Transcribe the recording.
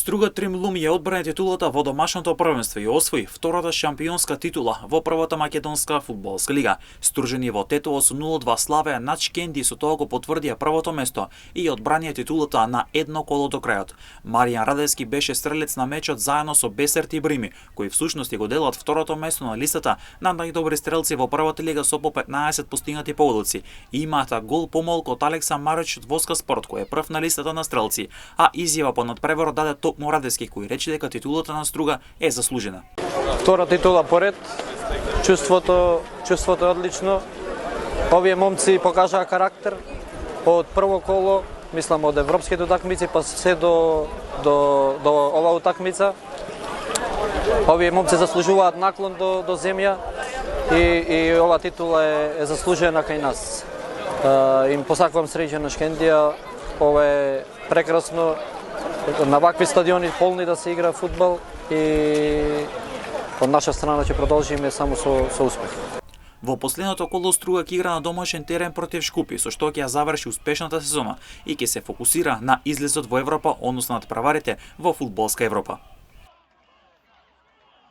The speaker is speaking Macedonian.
Струга Тримлум ја одбрани титулата во домашното првенство и освои втората шампионска титула во првата македонска фудбалска лига. Стружени во Тетово со 0-2 славеа над Шкенди, со тоа го потврдија првото место и одбранија титулата на едно коло до крајот. Маријан Радевски беше стрелец на мечот заедно со Бесерт и Брими, кои всушност го делат второто место на листата на најдобри стрелци во првата лига со по 15 постигнати погодоци. И имаат гол помалку од Алекса Марич од Воска Спорт, кој е прв на листата на стрелци, а изјава по надпреварот даде токму Радевски, кој рече дека титулата на Струга е заслужена. Втора титула поред, чувството е одлично. Овие момци покажаа карактер од прво коло, мислам од европските утакмици па се до ова утакмица. Овие момци заслужуваат наклон до земја и ова титула е заслужена кај нас. Им посакувам среќа на Шкендија, ова е прекрасно. На вакви стадиони полни да се игра фудбал и од наша страна ќе продолжиме само со успех. Во последното коло Струга ќе игра на домашен терен против Шкупи, со што ќе ја заврши успешната сезона и ќе се фокусира на излезот во Европа, односно надпреварите во фудбалска Европа.